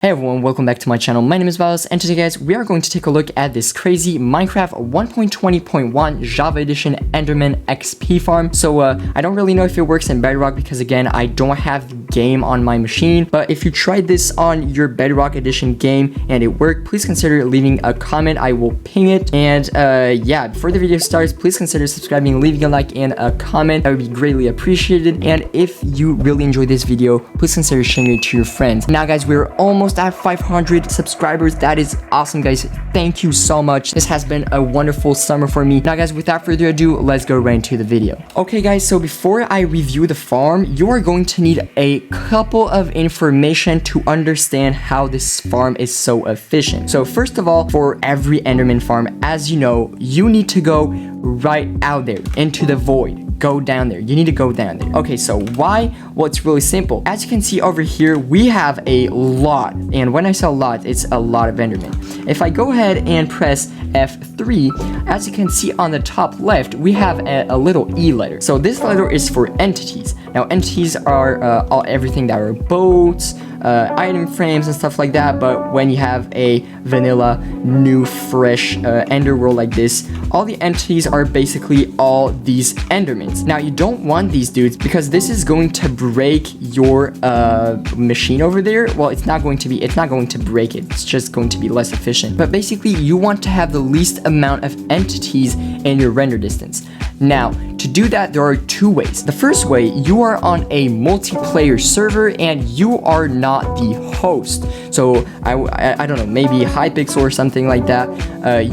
Hey everyone, welcome back to my channel. My name is Valos, and today guys, we are going to take a look at this crazy Minecraft 1.20.1 Java Edition Enderman XP farm. So I don't really know if it works in Bedrock because again, I don't have the game on my machine. But if you tried this on your Bedrock Edition game and it worked, please consider leaving a comment. I will ping it. And yeah, before the video starts, please consider subscribing, leaving a like and a comment. That would be greatly appreciated. And if you really enjoyed this video, please consider sharing it to your friends. Now guys, we're almost at 500 subscribers. That is awesome, guys. Thank you so much. This has been a wonderful summer for me. Now guys, without further ado, let's go right into the video. Okay guys, so before I review the farm, you are going to need a couple of information to understand how this farm is so efficient. So first of all, for every Enderman farm, as you know, you need to go right out there into the void. Go down there. You need to go down there. Okay, so why? Well, it's really simple. As you can see over here, we have a lot. And when I say a lot, it's a lot of Endermen. If I go ahead and press F3, as you can see on the top left, we have a little E letter. So this letter is for entities. Now, entities are everything that are boats, item frames and stuff like that. But when you have a vanilla, new, fresh ender world like this, all the entities are basically all these Endermen. Now you don't want these dudes because this is going to break your machine over there. Well, it's not going to break it. It's just going to be less efficient. But basically you want to have the least amount of entities in your render distance. Now, to do that, there are two ways. The first way, you are on a multiplayer server and you are not the host. So I don't know, maybe Hypixel or something like that.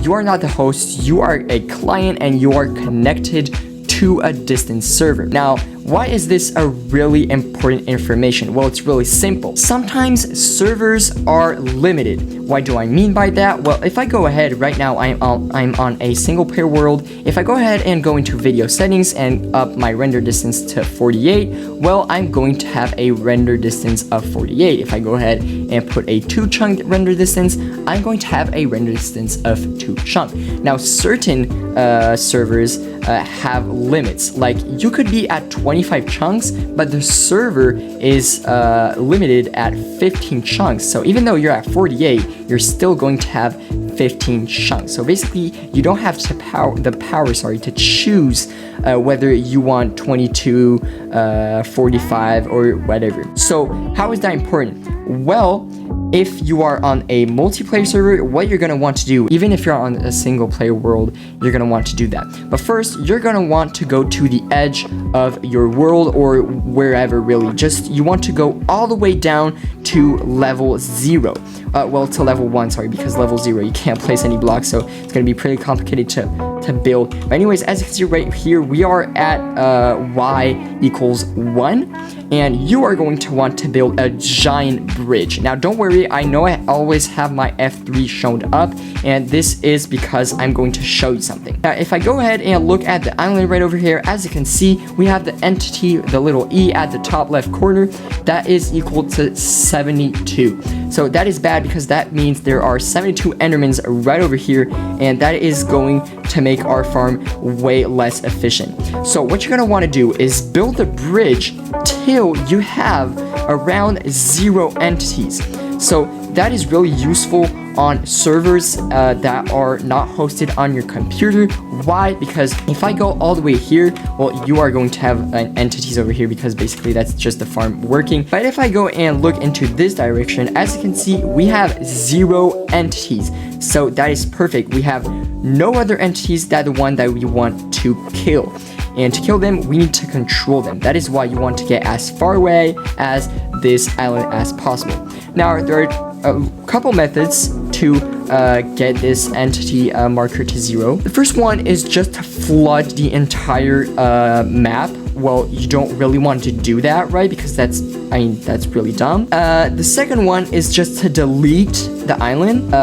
You are not the host, you are a client and you are connected to a distant server. Now, why is this a really important information? Well, it's really simple. Sometimes servers are limited. What do I mean by that? Well, if I go ahead right now, I'm on a single player world. If I go ahead and go into video settings and up my render distance to 48, well, I'm going to have a render distance of 48. If I go ahead and put a 2 chunk render distance, I'm going to have a render distance of 2 chunk. Now, certain servers have limits. Like you could be at 25 chunks, but the server is limited at 15 chunks. So even though you're at 48, you're still going to have 15 chunks. So basically, you don't have the power to choose whether you want 22, 45, or whatever. So how is that important? Well, if you are on a multiplayer server, what you're going to want to do, even if you're on a single player world, you're going to want to do that. But first, you're going to want to go to the edge of your world or wherever really. You want to go all the way down to level 0. Well, to level 1, sorry, because level 0, you can't place any blocks, so it's going to be pretty complicated to build. But anyways, as you can see right here, we are at y equals 1, and you are going to want to build a giant bridge. Now, don't worry, I know I always have my F3 shown up, and this is because I'm going to show you something. Now, if I go ahead and look at the island right over here, as you can see, we have the entity, the little E at the top left corner, that is equal to 72. So that is bad because that means there are 72 Endermans right over here, and that is going to make our farm way less efficient. So what you're going to want to do is build a bridge till you have around 0 entities. So that is really useful on servers that are not hosted on your computer. Why? Because if I go all the way here, well, you are going to have entities over here because basically that's just the farm working. But if I go and look into this direction, as you can see, we have 0 entities. So that is perfect. We have no other entities than the one that we want to kill. And to kill them, we need to control them. That is why you want to get as far away as this island as possible. Now, there are a couple methods to get this entity marker to 0. The first one is just to flood the entire map. Well, you don't really want to do that, right? Because that's really dumb. The second one is just to delete the island.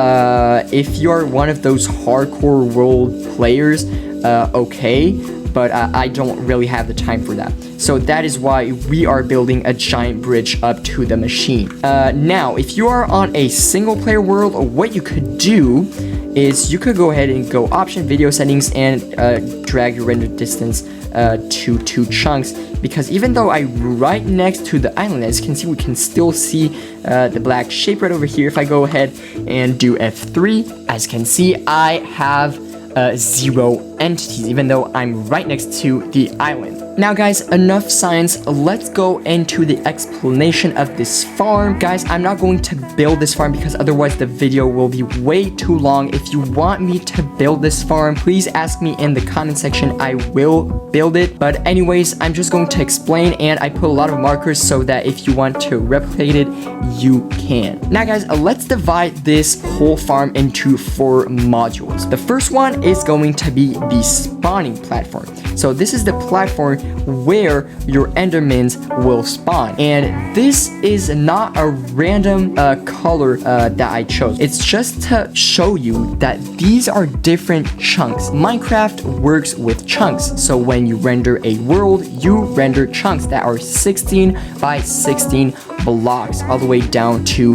If you're one of those hardcore world players, okay. But I don't really have the time for that. So that is why we are building a giant bridge up to the machine. Now, if you are on a single player world, what you could do is you could go ahead and go option video settings and drag your render distance to 2 chunks, because even though I'm right next to the island, as you can see, we can still see the black shape right over here. If I go ahead and do F3, as you can see, I have 0 entities, even though I'm right next to the island. Now guys, enough science, let's go into the explanation of this farm. Guys, I'm not going to build this farm because otherwise the video will be way too long. If you want me to build this farm, please ask me in the comment section. I will build it. But anyways, I'm just going to explain, and I put a lot of markers so that if you want to replicate it, you can. Now guys, let's divide this whole farm into 4 modules. The first one is going to be the spawning platform. So this is the platform where your endermans will spawn, and this is not a random color that I chose. It's just to show you that these are different chunks. Minecraft works with chunks, so when you render a world, you render chunks that are 16 by 16 blocks all the way down to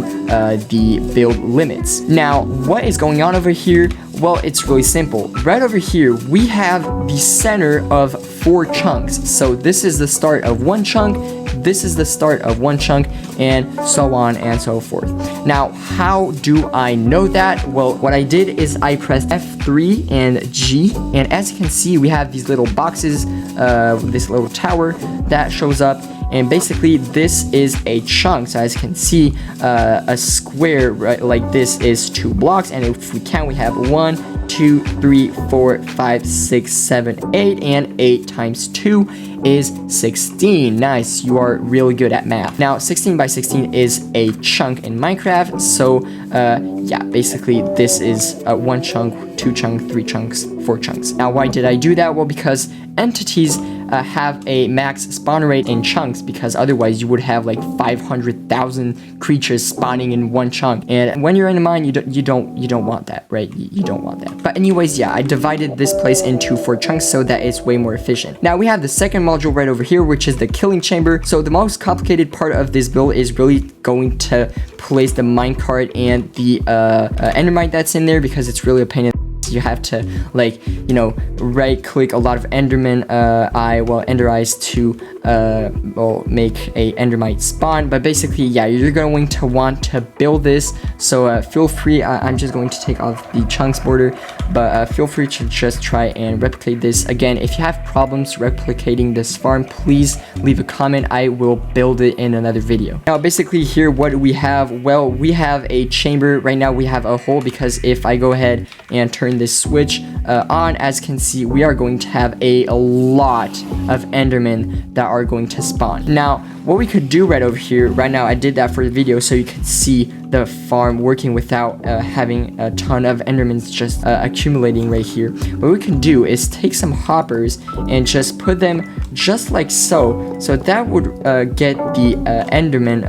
the build limits. Now, what is going on over here? Well, it's really simple. Right over here, we have the center of 4 chunks. So this is the start of 1 chunk, this is the start of 1 chunk, and so on and so forth. Now, how do I know that? Well, what I did is I pressed F3 and G, and as you can see, we have these little boxes, this little tower that shows up. And basically, this is a chunk. So as you can see, a square right, like this is 2 blocks. And if we count, we have 1, 2, 3, 4, 5, 6, 7, 8. And 8 times 2 is 16. Nice. You are really good at math. Now, 16 by 16 is a chunk in Minecraft. So, yeah, basically, this is 1 chunk, 2 chunks, 3 chunks, 4 chunks. Now, why did I do that? Well, because entities have a max spawn rate in chunks, because otherwise you would have like 500,000 creatures spawning in 1 chunk, and when you're in a mine, you don't want that, right? You don't want that. But anyways, yeah, I divided this place into 4 chunks so that it's way more efficient. Now we have the second module right over here, which is the killing chamber. So the most complicated part of this build is really going to place the minecart and the endermite that's in there, because it's really a pain in you have to, like, you know, right click a lot of enderman ender eyes to well, make a endermite spawn. But basically, yeah, you're going to want to build this, so feel free. I'm just going to take off the chunks border, but feel free to just try and replicate this. Again, if you have problems replicating this farm, please leave a comment. I will build it in another video. Now basically here, what do we have? Well, we have a chamber. Right now we have a hole, because if I go ahead and turn this switch on, as you can see, we are going to have a lot of endermen that are going to spawn. Now what we could do right over here, right now I did that for the video so you could see the farm working without having a ton of endermans just accumulating right here. What we can do is take some hoppers and just put them just like so. So that would get the enderman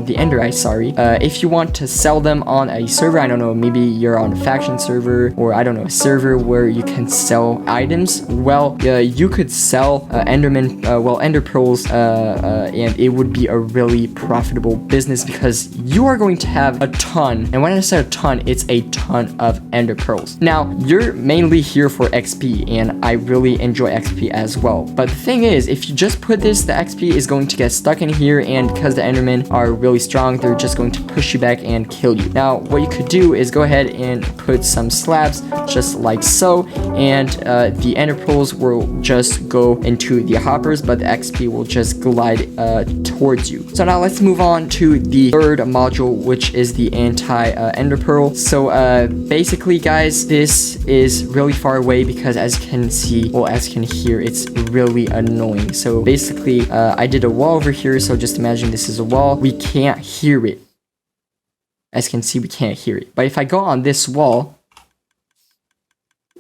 the ender eye, sorry. If you want to sell them on a server, I don't know, maybe you're on a faction server, or I don't know, a server where you can sell items, well, you could sell enderman, ender pearls, and it would be a really profitable business, because you are going to have a ton, and when I say a ton, it's a ton of ender pearls. Now, you're mainly here for XP, and I really enjoy XP as well. But the thing is, if you just put this, the XP is going to get stuck in here, and because the endermen are really strong, they're just going to push you back and kill you. Now, what you could do is go ahead and put some slabs, just like so, and the ender pearls will just go into the hoppers, but the XP will just glide towards you. So now let's move on to the third module, which is the anti-ender pearl. So basically, guys, this is really far away, because as you can see, well, as you can hear, it's really annoying. So basically, I did a wall over here, so just imagine this is a wall. We can't hear it. As you can see, we can't hear it. But if I go on this wall,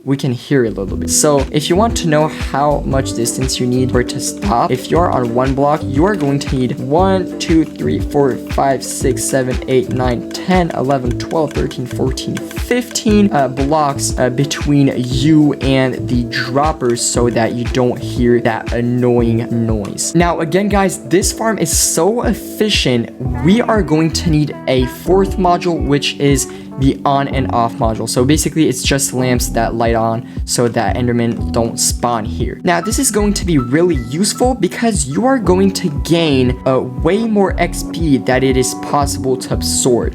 we can hear it a little bit. So if you want to know how much distance you need for it to stop, if you're on one block, you are going to need 1, 2, 3, 4, 5, 6, 7, 8, 9, 10, 11, 12, 13, 14, 15 blocks between you and the droppers so that you don't hear that annoying noise. Now again guys, this farm is so efficient, we are going to need a fourth module, which is the on and off module. So basically it's just lamps that light on so that endermen don't spawn here. Now this is going to be really useful because you are going to gain way more XP that it is possible to absorb.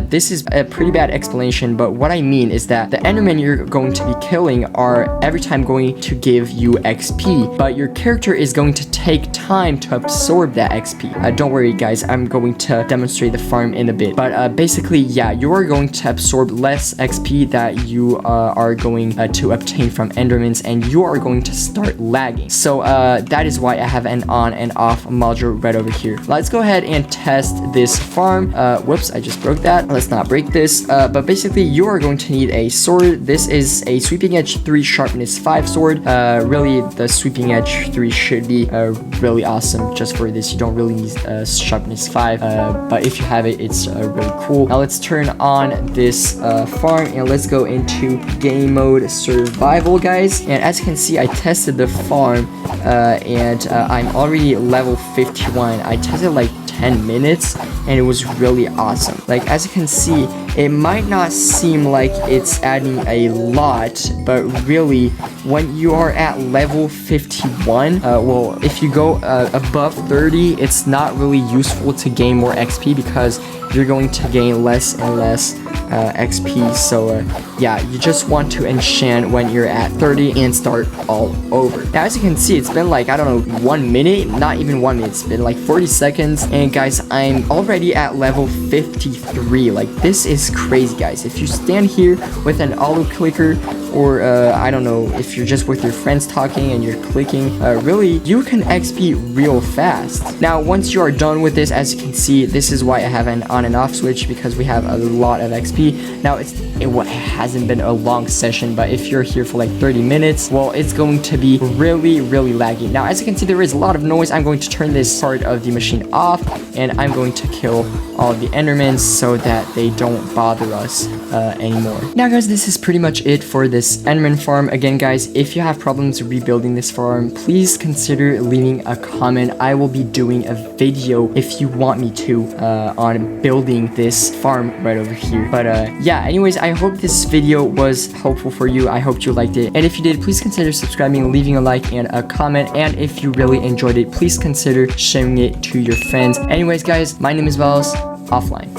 This is a pretty bad explanation, but what I mean is that the endermen you're going to be killing are every time going to give you XP, but your character is going to take time to absorb that XP. Don't worry guys, I'm going to demonstrate the farm in a bit, but basically yeah, you are going to absorb less XP that you are going to obtain from endermans, and you are going to start lagging. So that is why I have an on and off module right over here. Let's go ahead and test this farm. Whoops, I just broke that. Let's not break this. But basically you are going to need a sword. This is a sweeping edge 3 sharpness 5 sword. Really the sweeping edge 3 should be really awesome just for this. You don't really need sharpness 5, but if you have it, it's really cool. Now let's turn on this farm and let's go into game mode survival guys. And as you can see, I tested the farm and I'm already level 51. I tested like 10 minutes and it was really awesome. Like as you can see, it might not seem like it's adding a lot, but really when you are at level 51, well, if you go above 30, it's not really useful to gain more XP because you're going to gain less and less XP. So yeah, you just want to enchant when you're at 30 and start all over. Now as you can see, it's been like, I don't know, 1 minute, not even 1 minute, it's been like 40 seconds, and guys, I'm already at level 53. Like this is crazy guys. If you stand here with an auto clicker, or I don't know, if you're just with your friends talking and you're clicking, really you can XP real fast. Now once you are done with this, as you can see, this is why I have an on and off switch, because we have a lot of XP. Now it hasn't been a long session, but if you're here for like 30 minutes, well, it's going to be really laggy. Now as you can see, there is a lot of noise. I'm going to turn this part of the machine off and I'm going to kill all of the endermans so that they don't bother us anymore. Now guys, this is pretty much it for this enderman farm. Again guys, if you have problems rebuilding this farm, please consider leaving a comment. I will be doing a video if you want me to on building this farm right over here. But yeah, anyways, I hope this video was helpful for you. I hope you liked it, and if you did, please consider subscribing, leaving a like and a comment, and if you really enjoyed it, please consider sharing it to your friends. Anyways guys, my name is Valos, offline.